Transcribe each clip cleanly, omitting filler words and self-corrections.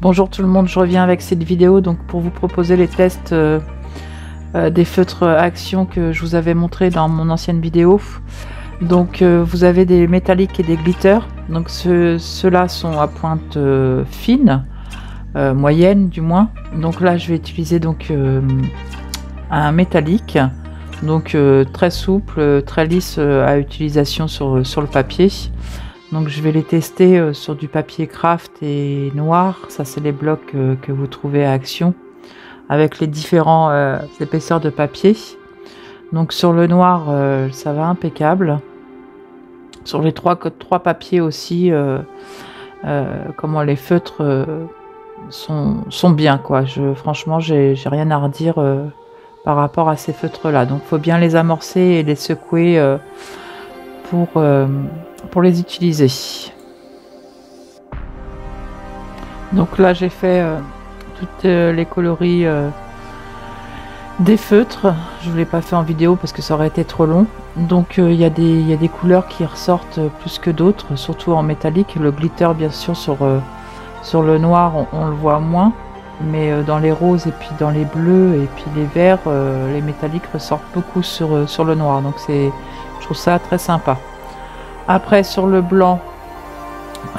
Bonjour tout le monde, je reviens avec cette vidéo donc pour vous proposer les tests des feutres Action que je vous avais montré dans mon ancienne vidéo. Donc vous avez des métalliques et des glitters. Donc ceux-là sont à pointe fine, moyenne du moins. Donc là je vais utiliser donc un métallique, donc très souple, très lisse à utilisation sur le papier. Donc je vais les tester sur du papier craft et noir. Ça c'est les blocs que vous trouvez à Action avec les différents épaisseurs de papier. Donc sur le noir ça va impeccable. Sur les trois papiers aussi, comment les feutres sont bien quoi. Franchement j'ai rien à redire par rapport à ces feutres là. Donc faut bien les amorcer et les secouer pour les utiliser. Donc là j'ai fait toutes les coloris des feutres. Je ne l'ai pas fait en vidéo parce que ça aurait été trop long. Donc il y a des couleurs qui ressortent plus que d'autres, surtout en métallique. Le glitter bien sûr sur le noir on le voit moins, mais dans les roses et puis dans les bleus et puis les verts, les métalliques ressortent beaucoup sur le noir. Donc je trouve ça très sympa. Après sur le blanc,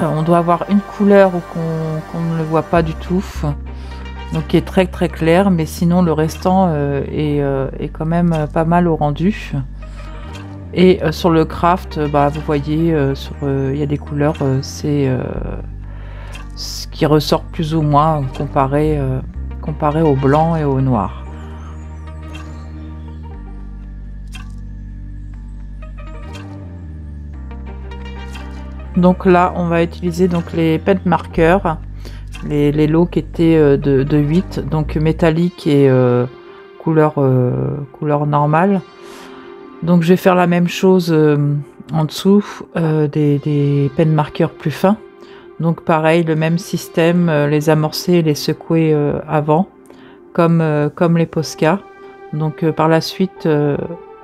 on doit avoir une couleur qu'on ne le voit pas du tout, donc qui est très clair, mais sinon le restant est quand même pas mal au rendu. Et sur le craft, vous voyez, il y a des couleurs, c'est ce qui ressort plus ou moins comparé au blanc et au noir. Donc là on va utiliser donc les pen markers, les lots qui étaient de 8, donc métallique et couleur normale. Donc je vais faire la même chose en dessous, des pen markers plus fins. Donc pareil, le même système, les amorcer et les secouer avant, comme les Posca. Donc par la suite,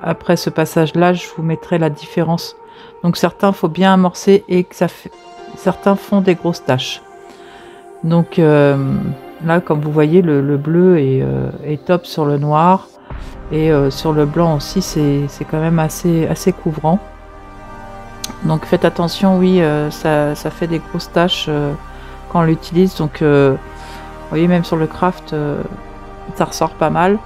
après ce passage là, je vous mettrai la différence. Donc certains faut bien amorcer et que certains font des grosses taches. Donc là comme vous voyez le bleu est top sur le noir et sur le blanc aussi c'est quand même assez couvrant. Donc faites attention, oui, ça fait des grosses taches quand on l'utilise. Donc vous voyez même sur le craft ça ressort pas mal.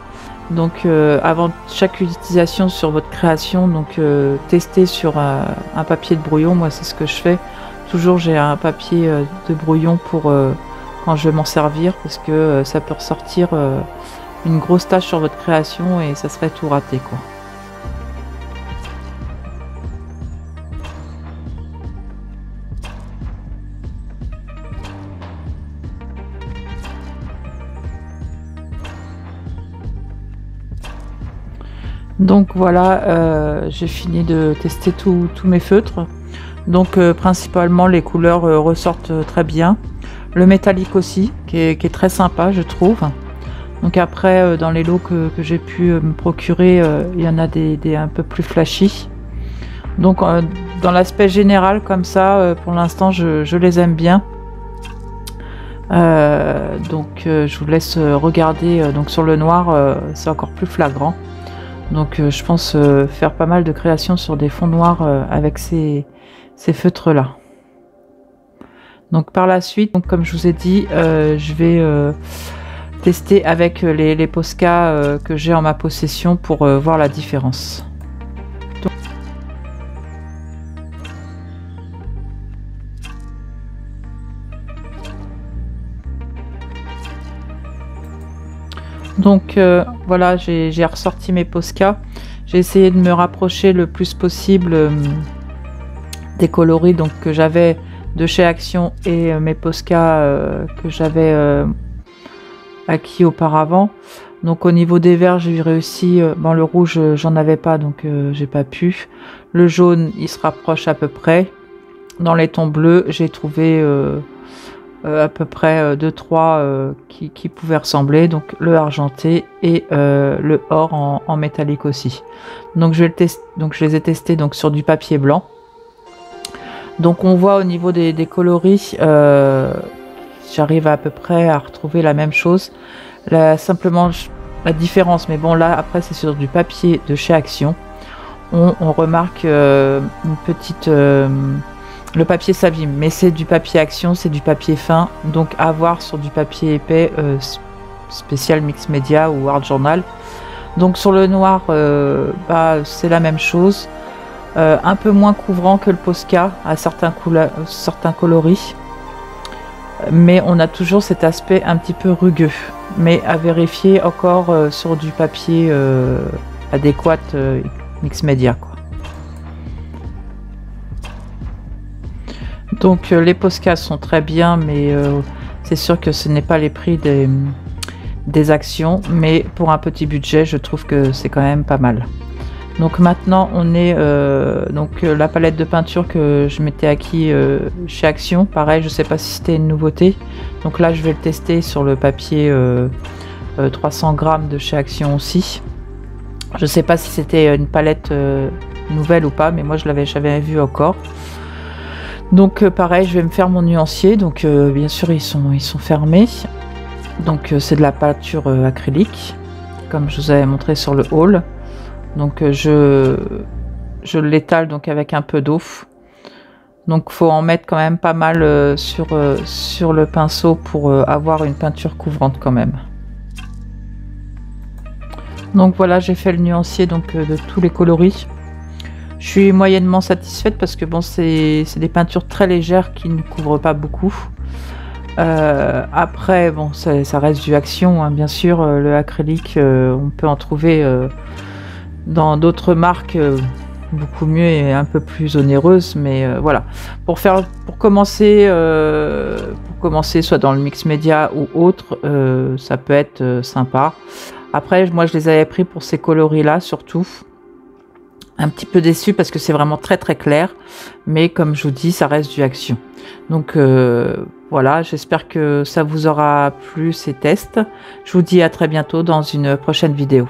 Donc avant chaque utilisation sur votre création, donc testez sur un papier de brouillon. Moi c'est ce que je fais. Toujours j'ai un papier de brouillon pour quand je vais m'en servir, parce que ça peut ressortir une grosse tache sur votre création et ça serait tout raté quoi. Donc voilà, j'ai fini de tester tous mes feutres. Donc principalement les couleurs ressortent très bien. Le métallique aussi, qui est très sympa je trouve. Donc après dans les lots que j'ai pu me procurer, il y en a des un peu plus flashy. Donc dans l'aspect général comme ça, pour l'instant je les aime bien. Donc je vous laisse regarder. Donc sur le noir c'est encore plus flagrant. Donc je pense faire pas mal de créations sur des fonds noirs avec ces feutres là. Donc par la suite, donc, comme je vous ai dit, je vais tester avec les Posca que j'ai en ma possession pour voir la différence. Donc voilà, j'ai ressorti mes Posca. J'ai essayé de me rapprocher le plus possible des coloris donc que j'avais de chez Action et mes Posca que j'avais acquis auparavant. Donc au niveau des verts j'ai réussi. Bon, le rouge j'en avais pas, donc j'ai pas pu. Le jaune il se rapproche à peu près. Dans les tons bleus j'ai trouvé à peu près 2-3 qui pouvaient ressembler, donc le argenté et le or en métallique aussi. Donc je les ai testés donc sur du papier blanc. Donc on voit au niveau des coloris j'arrive à peu près à retrouver la même chose. Simplement la différence, mais bon là après c'est sur du papier de chez Action. On remarque une petite... le papier s'abîme, mais c'est du papier Action, c'est du papier fin, donc à voir sur du papier épais spécial Mix Media ou Art Journal. Donc sur le noir, c'est la même chose, un peu moins couvrant que le Posca à certains coloris, mais on a toujours cet aspect un petit peu rugueux, mais à vérifier encore sur du papier adéquat Mix Media, quoi. Donc les Posca sont très bien, mais c'est sûr que ce n'est pas les prix des actions, mais pour un petit budget je trouve que c'est quand même pas mal. Donc maintenant on est la palette de peinture que je m'étais acquis chez Action, pareil, je sais pas si c'était une nouveauté, donc là je vais le tester sur le papier 300 grammes de chez Action aussi. Je sais pas si c'était une palette nouvelle ou pas, mais moi je l'avais jamais vu encore. Donc pareil, je vais me faire mon nuancier, donc bien sûr ils sont fermés. Donc c'est de la peinture acrylique, comme je vous avais montré sur le haul. Donc je l'étale donc avec un peu d'eau. Donc faut en mettre quand même pas mal sur le pinceau pour avoir une peinture couvrante quand même. Donc voilà, j'ai fait le nuancier donc de tous les coloris. Je suis moyennement satisfaite parce que bon, c'est des peintures très légères qui ne couvrent pas beaucoup. Après, bon, ça reste du Action, hein, bien sûr. Le acrylique, on peut en trouver dans d'autres marques beaucoup mieux et un peu plus onéreuses, mais voilà. Pour commencer, soit dans le Mix Media ou autre, ça peut être sympa. Après, moi, je les avais pris pour ces coloris-là, surtout. Un petit peu déçu parce que c'est vraiment très très clair, mais comme je vous dis, ça reste du Action. Donc voilà, j'espère que ça vous aura plu ces tests. Je vous dis à très bientôt dans une prochaine vidéo.